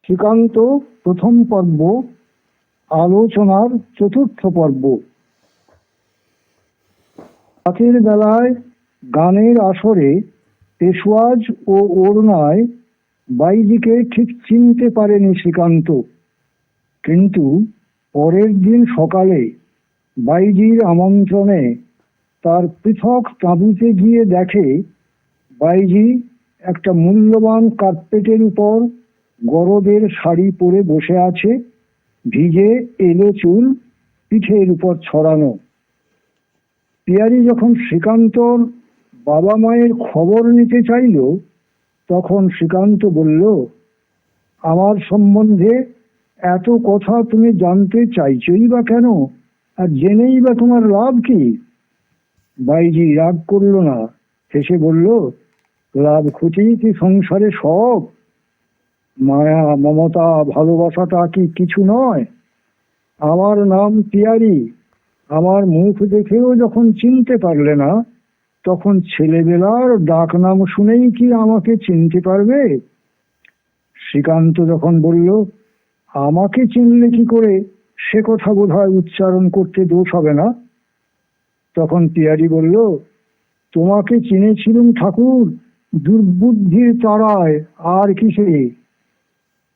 শ্রীকান্ত প্রথম পর্ব, আলোচনার চতুর্থ পর্ব। রাতের বেলায় গানের আসরে পেশওয়াজ ও ওড়নায় বাইজিকে ঠিক চিনতে পারেনি শ্রীকান্ত, কিন্তু পরের দিন সকালে বাইজির আমন্ত্রণে তার পৃথক তাঁবুতে গিয়ে দেখে বাইজি একটা মূল্যবান কার্পেটের উপর গরদের শাড়ি পরে বসে আছে, ভিজে এলো চুল পিঠের উপর ছড়ানো। পিয়ারি যখন শ্রীকান্তর বাবা মায়ের খবর নিতে চাইল, তখন শ্রীকান্ত বলল, আমার সম্বন্ধে এত কথা তুমি জানতে চাইছই বা কেন, আর জেনেই বা তোমার লাভ কি? বাইজি রাগ করল না, হেসে বলল, লাভ ক্ষতি কি সংসারে সব? মায়া মমতা ভালোবাসাটা কি কিছু নয়? আমার নাম পিয়ারি, আমার মুখ দেখেও যখন চিনতে পারলে না, তখন ছেলেবেলার ডাক নাম শুনেই কি আমাকে চিনতে পারবে? শ্রীকান্ত যখন বলল, আমাকে চিনলে কি করে, সে কথা বোধহয় উচ্চারণ করতে দোষ হবে না, তখন পিয়ারি বলল, তোমাকে চিনেছিলুম ঠাকুর দুর্বুদ্ধির তাড়ায়, আর কিসে?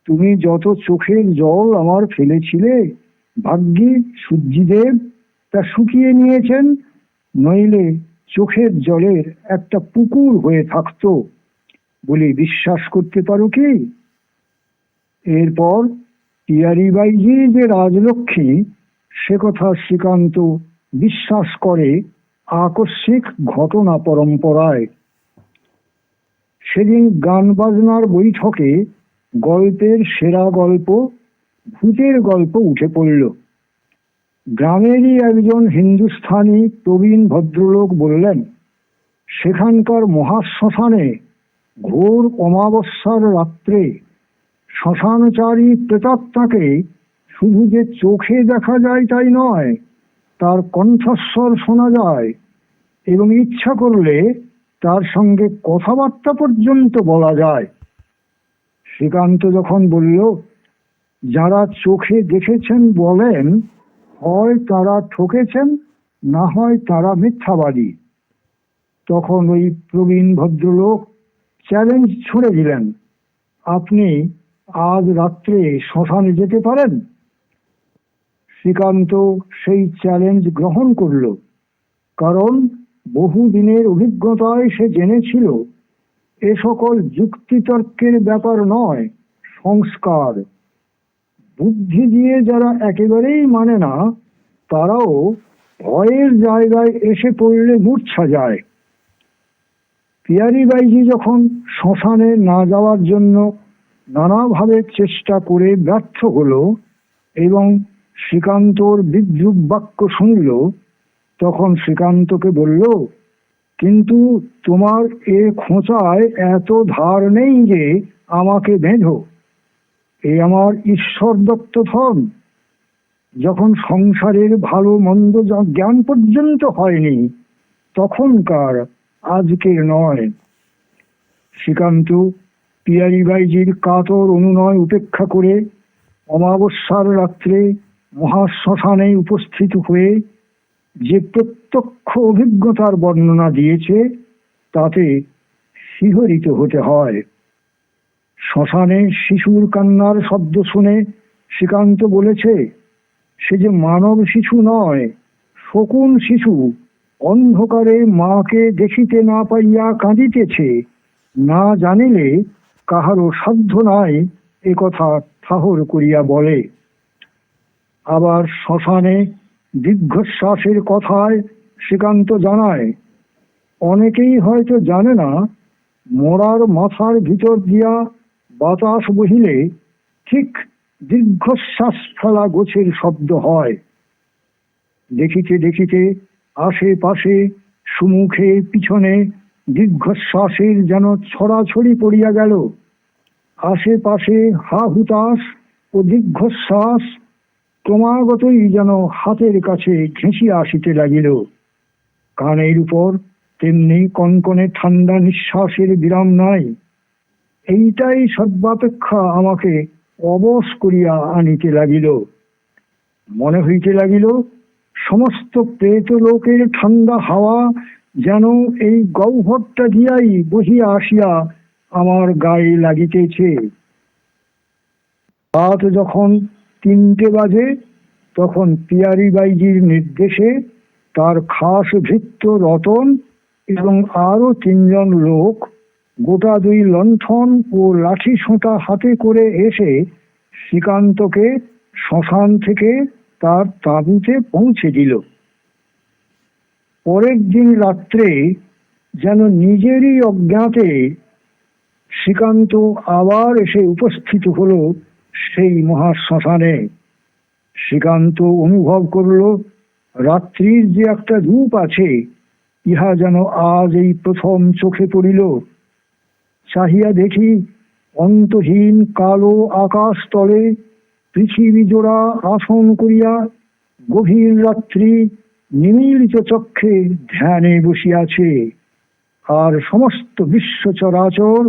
তুমি যত চোখের জল আমার ফেলেছিলে, ভাগ্যি সূর্যিদেব তা শুকিয়ে নিয়েছেন, নইলে চোখের জলের একটা পুকুর হয়ে থাকতো বলে বিশ্বাস করতে পারো কি? এরপর পিয়ারি বাইজি যে রাজলক্ষ্মী, সে কথা শ্রীকান্ত বিশ্বাস করে আকস্মিক ঘটনা পরম্পরায়। সেদিন গান বাজনার বৈঠকে গল্পের সেরা গল্প ভূতের গল্প উঠে পড়ল। গ্রামেরই একজন হিন্দুস্থানি প্রবীণ ভদ্রলোক বললেন, সেখানকার মহাশ্মশানে ঘোর অমাবস্যার রাত্রে শ্মশানচারী প্রেতাত্মাকে শুধু যে চোখে দেখা যায় তাই নয়, তার কণ্ঠস্বর শোনা যায় এবং ইচ্ছা করলে তার সঙ্গে কথাবার্তা পর্যন্ত বলা যায়। শ্রীকান্ত যখন বলল, যারা চোখে দেখেছেন বলেন, হয় তারা ঠকেছেন, না হয় তারা মিথ্যাবাদী, তখন ওই প্রবীণ ভদ্রলোক চ্যালেঞ্জ ছুড়ে দিলেন, আপনি আজ রাত্রে শ্মশানে যেতে পারেন? শ্রীকান্ত সেই চ্যালেঞ্জ গ্রহণ করল, কারণ বহুদিনের অভিজ্ঞতায় সে জেনেছিল এ সকল যুক্তিতর্কের ব্যাপার নয়, সংস্কার। বুদ্ধি দিয়ে যারা একেবারেই মানে না, তারাও ভয়ের জায়গায় এসে পড়লে মূর্ছা যায়। পিয়ারি বাইজি যখন শ্মশানে না যাওয়ার জন্য নানাভাবে চেষ্টা করে ব্যর্থ হলো এবং শ্রীকান্তর বিদ্রূপ বাক্য শুনল, তখন শ্রীকান্তকে বলল, কিন্তু তোমার এ খোঁচায় এত ধার নেই যে আমাকে বেঁধো, এ আমার ঈশ্বর দত্ত ধন। যখন সংসারের ভালো মন্দ জ্ঞান পর্যন্ত হয়নি, তখনকার, আজকের নয়। শ্রীকান্ত পিয়ারি বাইজির কাতর অনুনয় উপেক্ষা করে অমাবস্যার রাত্রে মহাশ্মশানে উপস্থিত হয়ে যে প্রত্যক্ষ অভিজ্ঞতার বর্ণনা দিয়েছে, তাতে শিহরিত হতে হয়। শ্মশানে শিশুর কান্নার শব্দ শুনে শ্রীকান্ত বলেছে, সে যে মানব শিশু নয়, শকুন শিশু, অন্ধকারে মাকে দেখিতে না পাইয়া কাঁদিতেছে, না জানিলে কাহারও সাধ্য নাই এ কথা ঠাহর করিয়া বলে। আবার শ্মশানে দীর্ঘশ্বাসের কথায় শ্রীকান্ত জানায়, অনেকেই হয়তো জানে না, মরার মাথার ভিতর দিয়া বাতাস বহিলে ঠিক দীর্ঘশ্বাস ফেলা গোছের শব্দ হয়। দেখিতে দেখিতে আশেপাশে সুমুখে পিছনে দীর্ঘশ্বাসের যেন ছড়াছড়ি পড়িয়া গেল। আশেপাশে হা হুতাশ ও দীর্ঘশ্বাস ক্রমাগতই যেন হাতের কাছে ঘেঁষিয়া আসিতে লাগিল। কানের উপর তেমনি কনকনে ঠান্ডা নিঃশ্বাসের বিরাম নাই। এইটাই সর্বাপেক্ষা আমাকে অবশ করিয়া আনিতে লাগিল। মনে হইতে লাগিল সমস্ত প্রেত লোকের ঠান্ডা হাওয়া যেন এই গহ্বরটা দিয়াই বহিয়া আসিয়া আমার গায়ে লাগিতেছে। রাত যখন 3টে বাজে তখন পিয়ারি বাইজির নির্দেশে তার খাস ভৃত্য রতন এবং আরো 3জন লোক গোটা 2 লণ্ঠন ও লাঠি সোঁটা হাতে করে এসে শ্রীকান্তকে শ্মশান থেকে তার তাঁবুতে পৌঁছে দিল। পরের দিন রাত্রে যেন নিজেরই অজ্ঞাতে শ্রীকান্ত আবার এসে উপস্থিত হলো সেই মহাশ্মশানে। শ্রীকান্ত অনুভব করল রাত্রির যে একটা রূপ আছে ইহা যেন আজ এই প্রথম চোখে পড়িল। চাহিয়া দেখি অন্তহীন কালো আকাশ তলে পৃথিবী জোড়া আসন করিয়া গভীর রাত্রি নিমীলিত চক্ষে ধ্যানে বসিয়াছে, আর সমস্ত বিশ্ব চরাচর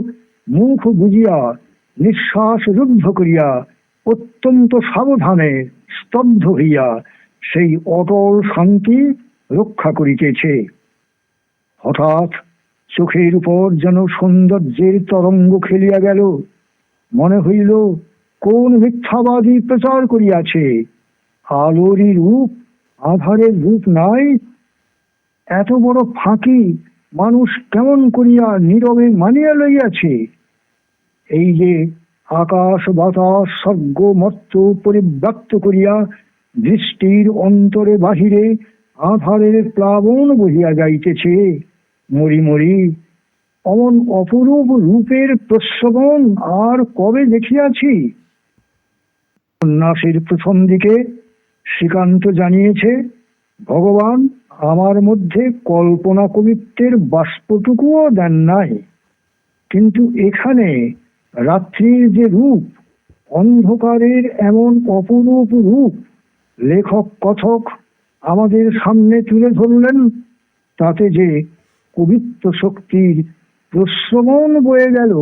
মুখ বুজিয়া নিঃশ্বাস রুদ্ধ করিয়া অত্যন্ত সাবধানে স্তব্ধ হইয়া সেই অটল শান্তি রক্ষা করিতেছে। হঠাৎ চোখের উপর যেন সৌন্দর্যের তরঙ্গ খেলিয়া গেল। মনে হইল কোন মিথ্যাবাদী প্রচার করিয়াছে, আলোরই রূপ আধারের রূপ নাই। এত বড় ফাঁকি মানুষ কেমন করিয়া নীরবে মানিয়া লইয়াছে। এই যে আকাশ বাতাস স্বর্গ মর্ত পরিব্যাপ্ত করিয়া দৃষ্টির অন্তরে বাহিরে আধারের প্লাবন বহিয়া যাইতেছে, মরি মরি অমন অপরূপ রূপের প্রশ্রবণ আর কবে দেখিয়াছি। উপন্যাসের প্রথম দিকে শ্রীকান্ত জানিয়েছে ভগবান আমার মধ্যে কল্পনা কবিত্বের বাষ্পটুকুও দেন নাই, কিন্তু এখানে রাত্রির যে রূপ, অন্ধকারের এমন অপরূপ রূপ লেখক কথক আমাদের সামনে তুলে ধরলেন, তাতে যে কবিত্ব শক্তির প্রশ্রবণ বয়ে গেল।